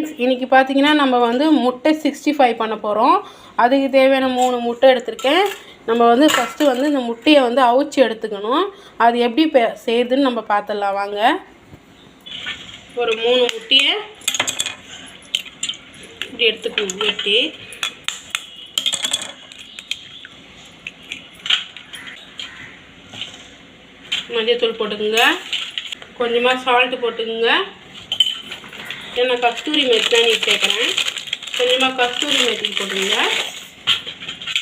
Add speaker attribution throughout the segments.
Speaker 1: Friends, இன்றைக்கி பார்த்தீங்கன்னா நம்ம வந்து முட்டை 65 பண்ண போகிறோம். அதுக்கு தேவையான 3 முட்டை எடுத்திருக்கேன். நம்ம வந்து ஃபஸ்ட்டு வந்து இந்த முட்டையை வந்து அவிச்சு எடுத்துக்கணும். அது எப்படி செய்யுதுன்னு நம்ம பார்த்துடலாம் வாங்க. ஒரு 3 முட்டையை இப்படி எடுத்துக்கணும். வெட்டி மஞ்சத்தூள் போட்டுக்குங்க, கொஞ்சமாக சால்ட்டு போட்டுக்குங்க. நான் கஸ்தூரி மெத்தி தான் நீ சேர்க்குறேன். கொஞ்சமாக கஸ்தூரி மெத்தி போட்டுங்க.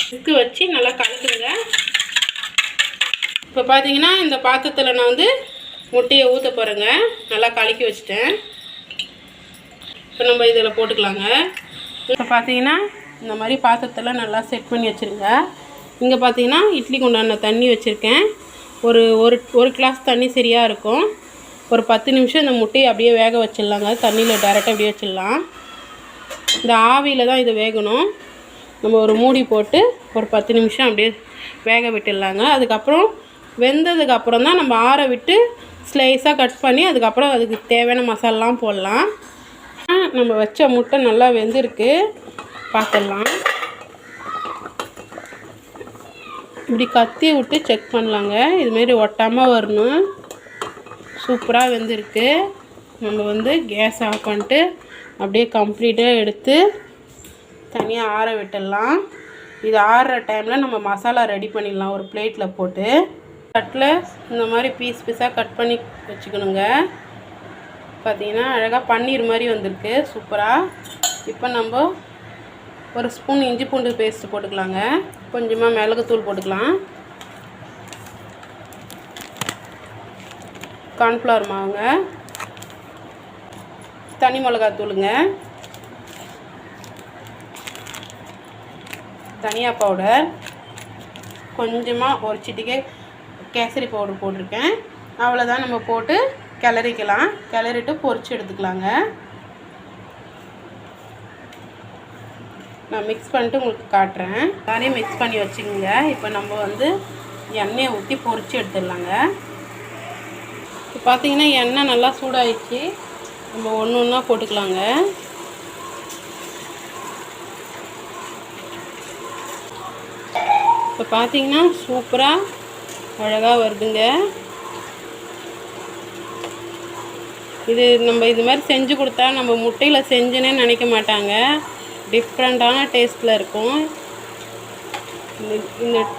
Speaker 1: இதுக்கு வச்சு நல்லா கலக்குங்க. இப்போ பார்த்தீங்கன்னா இந்த பாத்திரத்தில் நான் வந்து முட்டையை ஊற்ற போகிறேங்க. நல்லா கலக்கி வச்சுட்டேன். இப்போ நம்ம இதில் போட்டுக்கலாங்க. இப்போ பார்த்தீங்கன்னா இந்த மாதிரி பாத்திரத்தில் நல்லா செட் பண்ணி வச்சுருங்க. இங்கே பார்த்தீங்கன்னா இட்லிக்கு உண்டான தண்ணி வச்சுருக்கேன். ஒரு கிளாஸ் தண்ணி சரியாக இருக்கும். ஒரு 10 நிமிஷம் இந்த முட்டையை அப்படியே வேக வச்சிடலாங்க. தண்ணியில் டேரெக்டாக அப்படியே வச்சிடலாம். இந்த ஆவியில் தான் இது வேகணும். நம்ம ஒரு மூடி போட்டு ஒரு 10 நிமிஷம் அப்படியே வேக விட்டுடலாங்க. அதுக்கப்புறம் வெந்ததுக்கப்புறம் தான் நம்ம ஆற விட்டு ஸ்லைஸாக கட் பண்ணி அதுக்கப்புறம் அதுக்கு தேவையான மசாலாலாம் போடலாம். நம்ம வச்ச முட்டை நல்லா வெந்திருக்கு, பார்த்துடலாம். இப்படி கத்தி விட்டு செக் பண்ணலாங்க. இதுமாரி ஒட்டாமல் வரணும். சூப்பராக வெந்திருக்கு. நம்ம வந்து கேஸ் ஆஃப் பண்ணிட்டு அப்படியே கம்ப்ளீட்டாக எடுத்து தனியாக ஆற விட்டுடலாம். இது ஆறுற டைமில் நம்ம மசாலா ரெடி பண்ணிடலாம். ஒரு பிளேட்டில் போட்டு தட்டில் இந்த மாதிரி பீஸாக கட் பண்ணி வச்சுக்கணுங்க. பார்த்திங்கன்னா அழகாக பன்னீர் மாதிரி வந்திருக்கு, சூப்பராக. இப்போ நம்ம ஒரு ஸ்பூன் இஞ்சி பூண்டு பேஸ்ட்டு போட்டுக்கலாங்க. கொஞ்சமாக மிளகுத்தூள் போட்டுக்கலாம். கார்ன்ஃப்ளவர் மாவுங்க, தனி மிளகாத்தூளுங்க, தனியா பவுடர், கொஞ்சமாக ஒரு சிட்டிகை கேசரி பவுடர் போட்டிருக்கேன். அவ்வளோதான். நம்ம போட்டு கிளறிக்கலாம். கிளறிட்டு பொரிச்சு எடுத்துக்கலாங்க. நான் மிக்ஸ் பண்ணிட்டு உங்களுக்கு காட்டுறேன். நிறைய மிக்ஸ் பண்ணி வச்சுக்கோங்க. இப்போ நம்ம வந்து எண்ணெயை ஊற்றி பொரிச்சு எடுத்துடலாங்க. இப்போ பார்த்தீங்கன்னா எண்ணெய் நல்லா சூடாகிடுச்சு. நம்ம ஒன்று ஒன்றா போட்டுக்கலாங்க. இப்போ பார்த்தீங்கன்னா சூப்பராக அழகாக வருதுங்க. இது நம்ம இது மாதிரி செஞ்சு கொடுத்தா நம்ம முட்டையில் செஞ்சுனே நினைக்க மாட்டாங்க. டிஃப்ரெண்ட்டான டேஸ்ட்டில் இருக்கும்.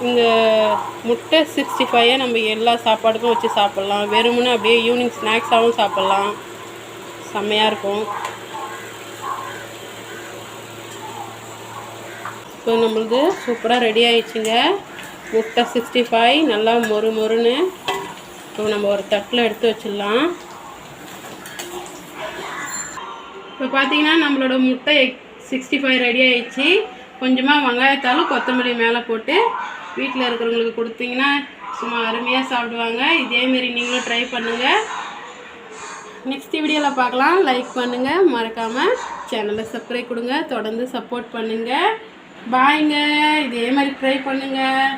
Speaker 1: இந்த முட்டை 65 நம்ம எல்லா சாப்பாடுக்கும் வச்சு சாப்பிட்லாம். வெறுமனே அப்படியே ஈவினிங் ஸ்நாக்ஸாகவும் சாப்பிட்லாம். செம்மையாக இருக்கும். இப்போ நம்மளுக்கு சூப்பராக ரெடி ஆகிடுச்சுங்க. முட்டை 65 நல்லா மொறுன்னு. இப்போ நம்ம ஒரு தட்டில் எடுத்து வச்சிடலாம். இப்போ பார்த்தீங்கன்னா நம்மளோட முட்டை 65 ரெடி ஆகிடுச்சு. கொஞ்சமாக வெங்காயத்தாலும் கொத்தமல்லி மேலே போட்டு வீட்டில் இருக்கிறவங்களுக்கு கொடுத்தீங்கன்னா சும்மா அருமையாக சாப்பிடுவாங்க. இதேமாரி நீங்களும் ட்ரை பண்ணுங்கள். நெக்ஸ்ட் வீடியோவில் பார்க்கலாம். லைக் பண்ணுங்கள், மறக்காமல் சேனலை சப்ஸ்கிரைப் கொடுங்க. தொடர்ந்து சப்போர்ட் பண்ணுங்கள். பாய்ங்க. இதே மாதிரி ட்ரை பண்ணுங்கள்.